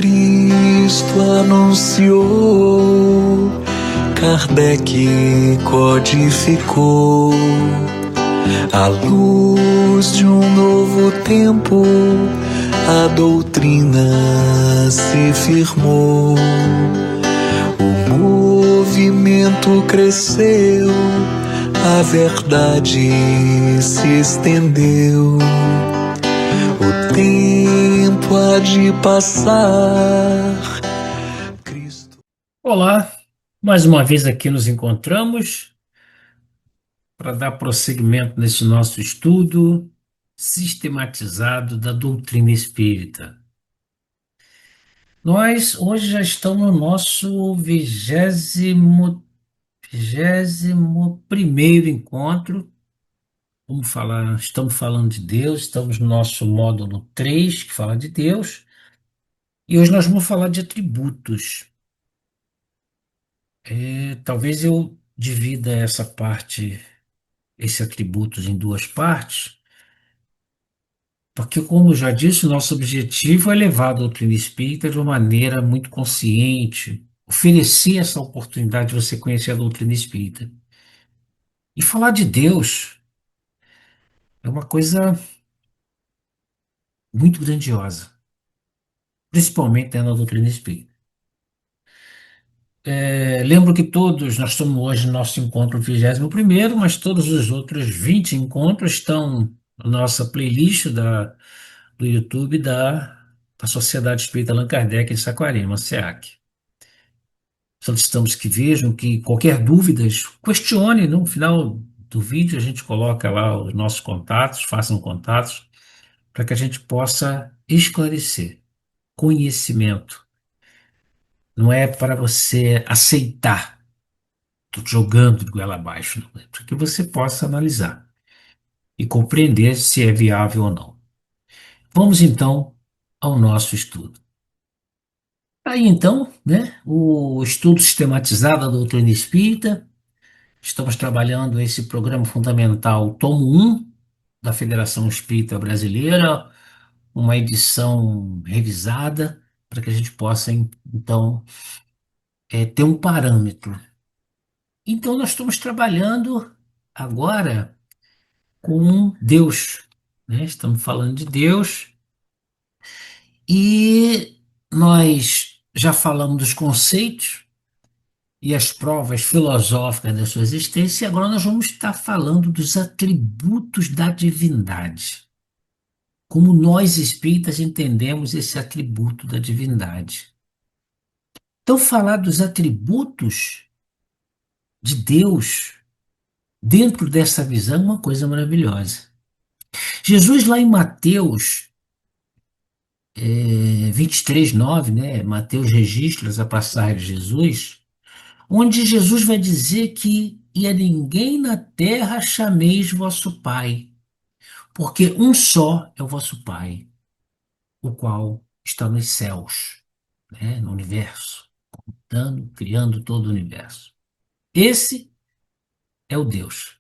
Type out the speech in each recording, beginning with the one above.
Cristo anunciou, Kardec codificou, à luz de um novo tempo, a doutrina se firmou. O movimento cresceu, a verdade se estendeu. O tempo há de passar. Cristo. Olá, mais uma vez aqui nos encontramos para dar prosseguimento nesse nosso estudo sistematizado da doutrina espírita. Nós hoje já estamos no nosso vigésimo primeiro encontro. Estamos falando de Deus, estamos no nosso módulo 3 que fala de Deus, e hoje nós vamos falar de atributos. Talvez eu divida esse atributos em duas partes, porque, como eu já disse, o nosso objetivo é levar a doutrina espírita de uma maneira muito consciente, oferecer essa oportunidade de você conhecer a doutrina espírita. E falar de Deus é uma coisa muito grandiosa, principalmente dentro da doutrina espírita. Lembro que nós estamos hoje no nosso encontro 21º, mas todos os outros 20 encontros estão na nossa playlist do YouTube da Sociedade Espírita Allan Kardec em Saquarema, SEAC. Solicitamos que vejam, que qualquer dúvida, questione. No final do vídeo a gente coloca lá os nossos contatos, façam contatos, para que a gente possa esclarecer. Conhecimento não é para você aceitar, tô jogando de goela abaixo, não é para que você possa analisar e compreender se é viável ou não. Vamos então ao nosso estudo. Aí então, né, o estudo sistematizado da doutrina espírita. Estamos trabalhando esse programa fundamental, tomo 1 da Federação Espírita Brasileira, uma edição revisada, para que a gente possa, então, ter um parâmetro. Então, nós estamos trabalhando agora com Deus, né? Estamos falando de Deus e nós já falamos dos conceitos e as provas filosóficas da sua existência, e agora nós vamos estar falando dos atributos da divindade. Como nós espíritas entendemos esse atributo da divindade. Então, falar dos atributos de Deus dentro dessa visão é uma coisa maravilhosa. Jesus, lá em Mateus 23:9, né? Mateus registra a passagem de Jesus, onde Jesus vai dizer que e a ninguém na terra chameis vosso Pai, porque um só é o vosso Pai, o qual está nos céus, né, no universo, criando todo o universo. Esse é o Deus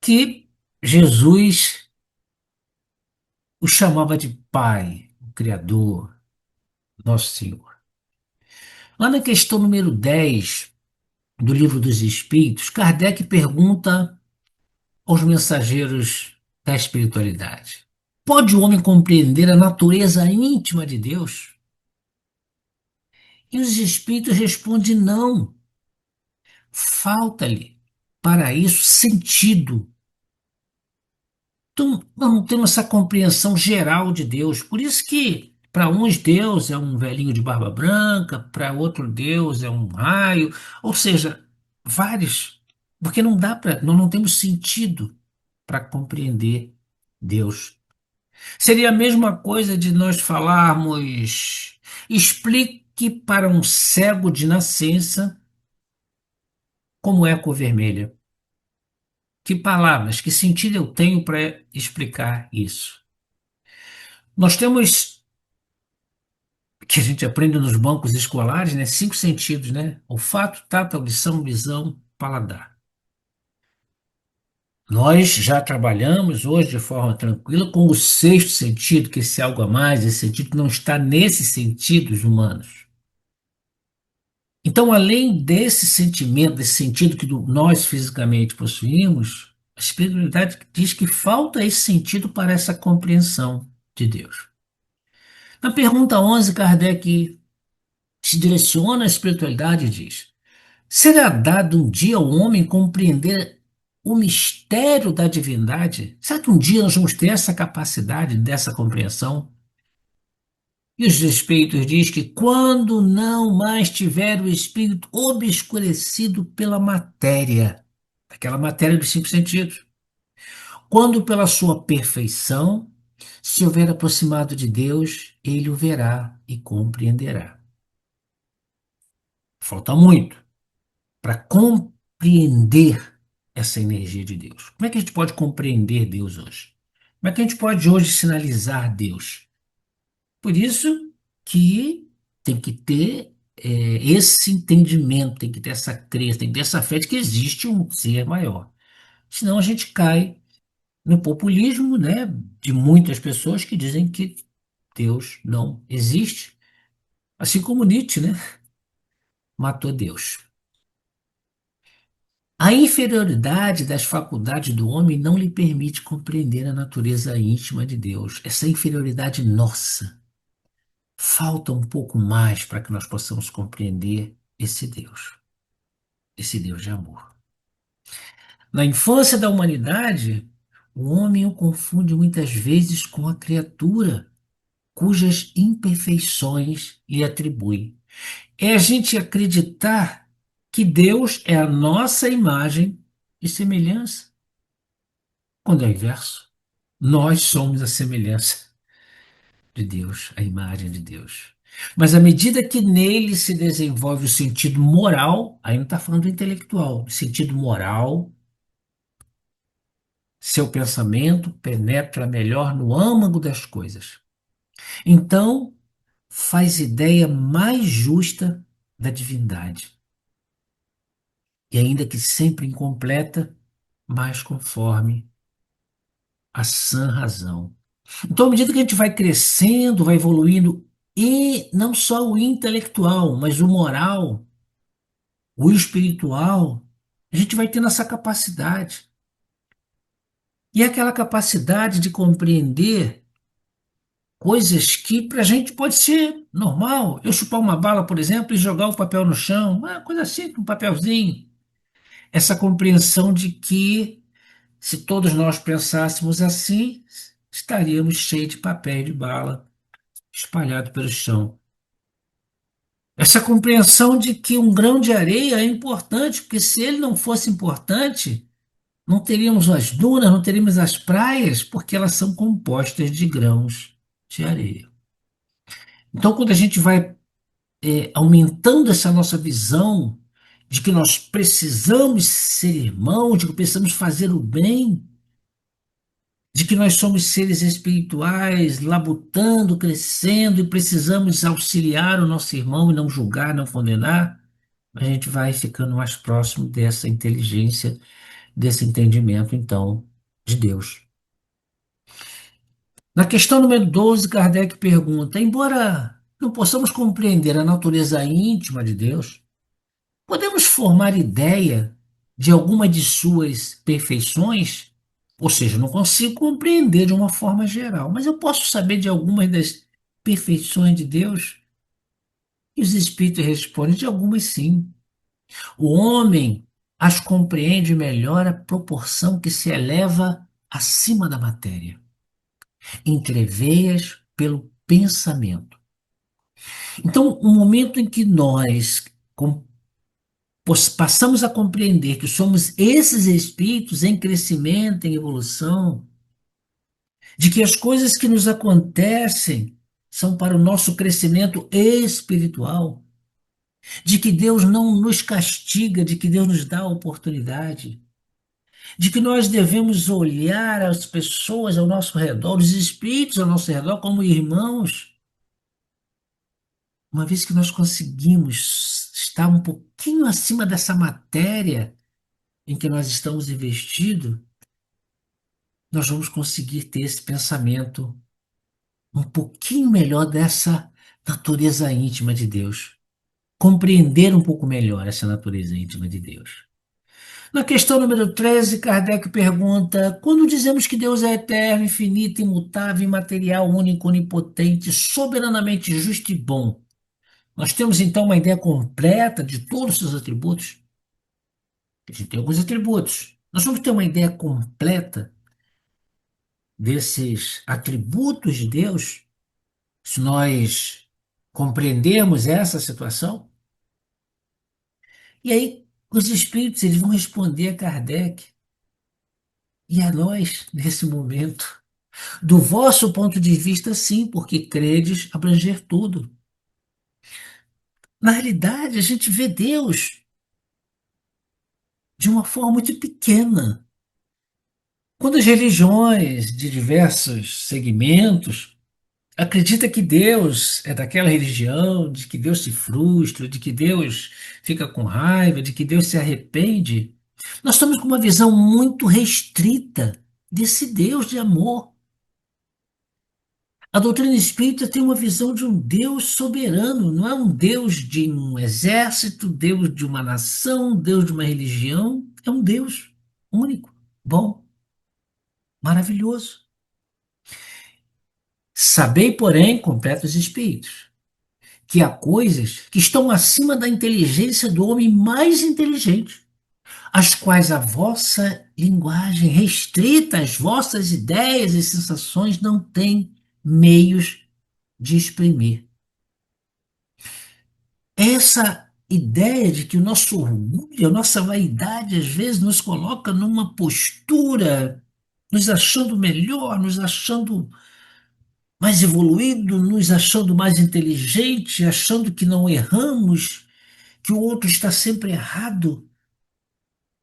que Jesus o chamava de Pai, o Criador, nosso Senhor. Lá na questão número 10 do Livro dos Espíritos, Kardec pergunta aos mensageiros da espiritualidade: pode o homem compreender a natureza íntima de Deus? E os espíritos respondem: não. Falta-lhe para isso sentido. Então, nós não temos essa compreensão geral de Deus. Por isso que, para uns, Deus é um velhinho de barba branca, para outro, Deus é um raio, ou seja, vários. Porque nós não temos sentido para compreender Deus. Seria a mesma coisa de nós falarmos: explique para um cego de nascença como é a cor vermelha. Que palavras, que sentido eu tenho para explicar isso? Nós temos, que a gente aprende nos bancos escolares, né, 5 sentidos, né? Olfato, tato, audição, visão, paladar. Nós já trabalhamos hoje de forma tranquila com o sexto sentido, que esse algo a mais, esse sentido não está nesses sentidos humanos. Então, além desse sentimento, desse sentido que nós fisicamente possuímos, a espiritualidade diz que falta esse sentido para essa compreensão de Deus. Na pergunta 11, Kardec se direciona à espiritualidade e diz: será dado um dia ao homem compreender o mistério da divindade? Será que um dia nós vamos ter essa capacidade dessa compreensão? E os Espíritos diz que quando não mais tiver o espírito obscurecido pela matéria, aquela matéria dos cinco sentidos, quando pela sua perfeição se houver aproximado de Deus, ele o verá e compreenderá. Falta muito para compreender essa energia de Deus. Como é que a gente pode compreender Deus hoje? Como é que a gente pode hoje sinalizar Deus? Por isso que tem que ter esse entendimento, tem que ter essa crença, tem que ter essa fé de que existe um ser maior. Senão a gente cai no populismo, né, de muitas pessoas que dizem que Deus não existe. Assim como Nietzsche, né, matou Deus. A inferioridade das faculdades do homem não lhe permite compreender a natureza íntima de Deus. Essa inferioridade nossa. Falta um pouco mais para que nós possamos compreender esse Deus de amor. Na infância da humanidade, o homem o confunde muitas vezes com a criatura, cujas imperfeições lhe atribui. É a gente acreditar que Deus é a nossa imagem e semelhança, quando é o inverso. Nós somos a semelhança de Deus, a imagem de Deus. Mas à medida que nele se desenvolve o sentido moral, aí não está falando do intelectual, o sentido moral, seu pensamento penetra melhor no âmago das coisas. Então, faz ideia mais justa da divindade. E ainda que sempre incompleta, mais conforme a sã razão. Então, à medida que a gente vai crescendo, vai evoluindo, e não só o intelectual, mas o moral, o espiritual, a gente vai tendo essa capacidade. E é aquela capacidade de compreender coisas que para a gente pode ser normal. Eu chupar uma bala, por exemplo, e jogar o papel no chão, uma coisa assim, um papelzinho. Essa compreensão de que, se todos nós pensássemos assim, estaríamos cheios de papel de bala espalhado pelo chão. Essa compreensão de que um grão de areia é importante, porque se ele não fosse importante, não teríamos as dunas, não teríamos as praias, porque elas são compostas de grãos de areia. Então, quando a gente vai aumentando essa nossa visão de que nós precisamos ser irmãos, de que precisamos fazer o bem, de que nós somos seres espirituais, labutando, crescendo e precisamos auxiliar o nosso irmão e não julgar, não condenar, a gente vai ficando mais próximo dessa inteligência, desse entendimento, então, de Deus. Na questão número 12, Kardec pergunta: embora não possamos compreender a natureza íntima de Deus, podemos formar ideia de alguma de suas perfeições? Ou seja, não consigo compreender de uma forma geral, mas eu posso saber de algumas das perfeições de Deus? E os Espíritos respondem: de algumas sim. O homem as compreende melhor à proporção que se eleva acima da matéria, entreveias pelo pensamento. Então, o momento em que nós passamos a compreender que somos esses espíritos em crescimento, em evolução, de que as coisas que nos acontecem são para o nosso crescimento espiritual, de que Deus não nos castiga, de que Deus nos dá a oportunidade, de que nós devemos olhar as pessoas ao nosso redor, os espíritos ao nosso redor, como irmãos, uma vez que nós conseguimos estar um pouquinho acima dessa matéria em que nós estamos investidos, nós vamos conseguir ter esse pensamento um pouquinho melhor dessa natureza íntima de Deus. Compreender um pouco melhor essa natureza íntima de Deus. Na questão número 13, Kardec pergunta: quando dizemos que Deus é eterno, infinito, imutável, imaterial, único, onipotente, soberanamente justo e bom, nós temos então uma ideia completa de todos os seus atributos? A gente tem alguns atributos. Nós vamos ter uma ideia completa desses atributos de Deus se nós compreendermos essa situação? E aí, os espíritos eles vão responder a Kardec e a nós nesse momento. Do vosso ponto de vista, sim, porque credes abranger tudo. Na realidade, a gente vê Deus de uma forma muito pequena. Quando as religiões de diversos segmentos acreditam que Deus é daquela religião, de que Deus se frustra, de que Deus fica com raiva, de que Deus se arrepende, nós estamos com uma visão muito restrita desse Deus de amor. A doutrina espírita tem uma visão de um Deus soberano, não é um Deus de um exército, Deus de uma nação, Deus de uma religião, é um Deus único, bom, maravilhoso. Sabei, porém, completos espíritos, que há coisas que estão acima da inteligência do homem mais inteligente, as quais a vossa linguagem restrita às vossas ideias e sensações não tem meios de exprimir. Essa ideia de que o nosso orgulho, a nossa vaidade, às vezes nos coloca numa postura, nos achando melhor, nos achando mais evoluído, nos achando mais inteligente, achando que não erramos, que o outro está sempre errado.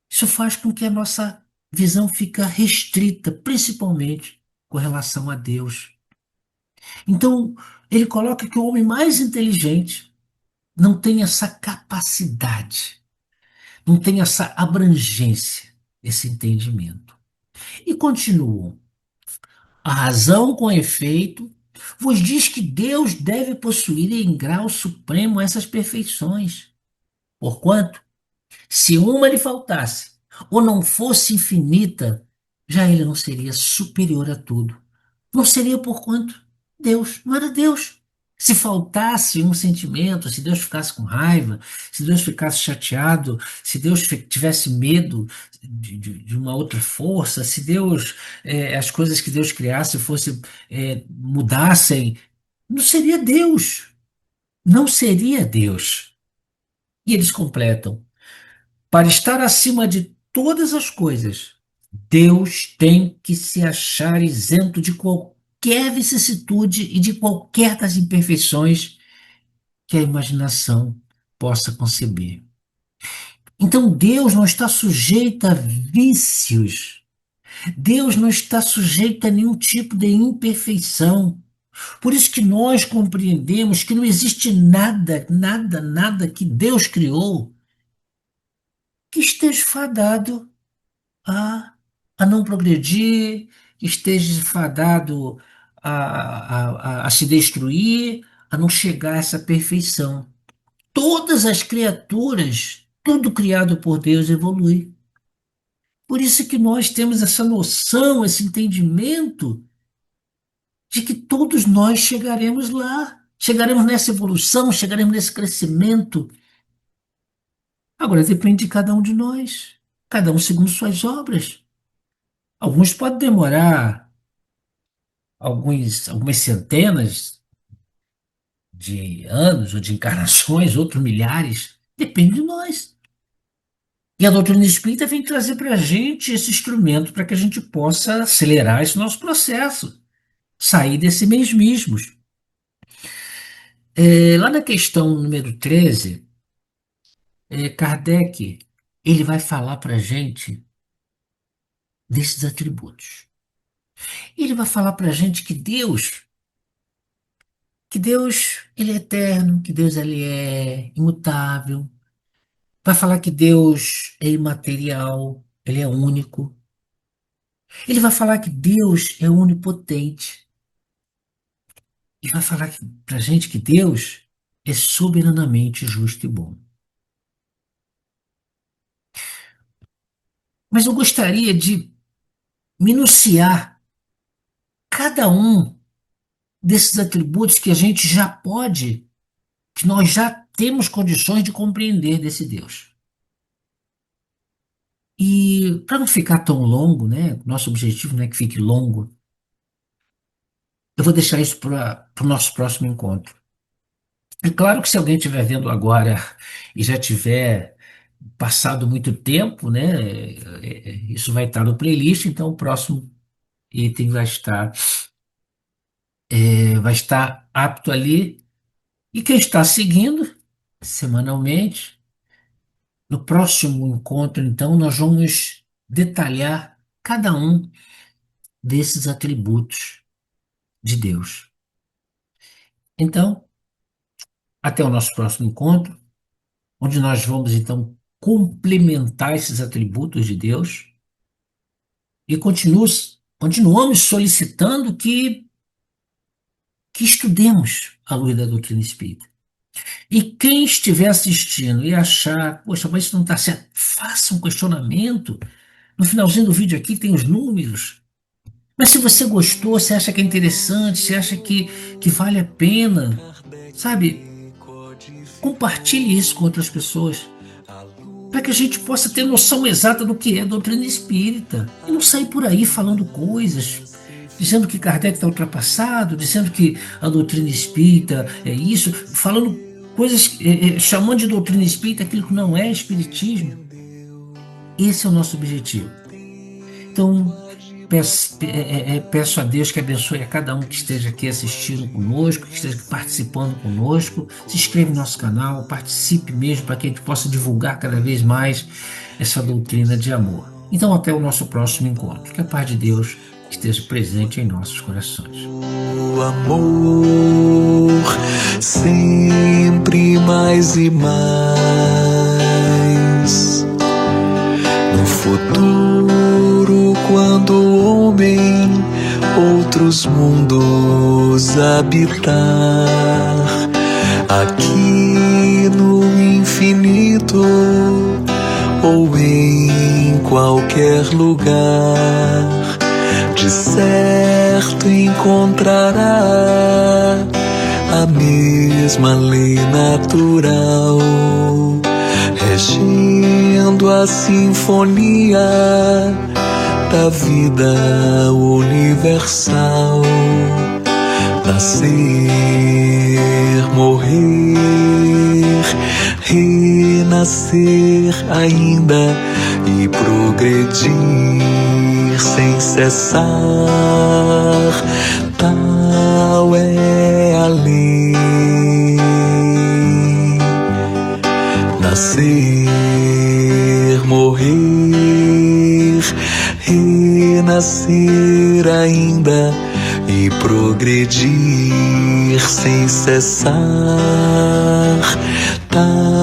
Isso faz com que a nossa visão fique restrita, principalmente com relação a Deus. Então, ele coloca que o homem mais inteligente não tem essa capacidade, não tem essa abrangência, esse entendimento. E continuam. A razão, com efeito, vos diz que Deus deve possuir em grau supremo essas perfeições. Porquanto, se uma lhe faltasse, ou não fosse infinita, já ele não seria superior a tudo. Não seria porquanto Deus, não era Deus. Se faltasse um sentimento, se Deus ficasse com raiva, se Deus ficasse chateado, se Deus tivesse medo de uma outra força, se Deus, as coisas que Deus criasse fossem, mudassem, não seria Deus. Não seria Deus. E eles completam. Para estar acima de todas as coisas, Deus tem que se achar isento de qualquer vicissitude e de qualquer das imperfeições que a imaginação possa conceber. Então Deus não está sujeito a vícios. Deus não está sujeito a nenhum tipo de imperfeição. Por isso que nós compreendemos que não existe nada, nada, nada que Deus criou que esteja fadado a, a não progredir, que esteja fadado a se destruir, a não chegar a essa perfeição. Todas as criaturas, tudo criado por Deus evolui. Por isso que nós temos essa noção, esse entendimento de que todos nós chegaremos lá, chegaremos nessa evolução, chegaremos nesse crescimento. Agora depende de cada um de nós, cada um segundo suas obras. Alguns podem demorar algumas centenas de anos ou de encarnações, outros milhares, depende de nós. E a doutrina espírita vem trazer para a gente esse instrumento para que a gente possa acelerar esse nosso processo, sair desse mesmismos. Lá na questão número 13, Kardec ele vai falar para a gente desses atributos. Ele vai falar para a gente que Deus ele é eterno, que Deus ele é imutável. Vai falar que Deus é imaterial, ele é único. Ele vai falar que Deus é onipotente. E vai falar para a gente que Deus é soberanamente justo e bom. Mas eu gostaria de minuciar cada um desses atributos que a gente já pode, que nós já temos condições de compreender desse Deus. E para não ficar tão longo, né? Nosso objetivo não é que fique longo. Eu vou deixar isso para o nosso próximo encontro. É claro que se alguém estiver vendo agora e já tiver passado muito tempo, né? Isso vai estar no playlist, então o próximo item vai estar apto ali. E quem está seguindo semanalmente, no próximo encontro, então, nós vamos detalhar cada um desses atributos de Deus. Então, até o nosso próximo encontro, onde nós vamos então complementar esses atributos de Deus e continuamos solicitando que estudemos a luz da doutrina espírita. E quem estiver assistindo e achar, poxa, mas isso não está certo, faça um questionamento. No finalzinho do vídeo aqui tem os números. Mas se você gostou, você acha que é interessante, você acha que vale a pena, sabe? Compartilhe isso com outras pessoas, para que a gente possa ter noção exata do que é a doutrina espírita e não sair por aí falando coisas, dizendo que Kardec está ultrapassado, dizendo que a doutrina espírita é isso, falando coisas, chamando de doutrina espírita aquilo que não é espiritismo. Esse é o nosso objetivo. Então, peço a Deus que abençoe a cada um que esteja aqui assistindo conosco, que esteja participando conosco. Se inscreve no nosso canal, participe mesmo para que a gente possa divulgar cada vez mais essa doutrina de amor. Então, até o nosso próximo encontro. Que a paz de Deus esteja presente em nossos corações. O amor sempre mais e mais. No futuro, quando o homem outros mundos habitar, aqui no infinito ou em qualquer lugar, de certo encontrará a mesma lei natural, regendo a sinfonia da vida universal. Nascer, morrer, renascer ainda e progredir sem cessar, tal é a lei. Nascer, morrer, renascer ainda e progredir sem cessar, tal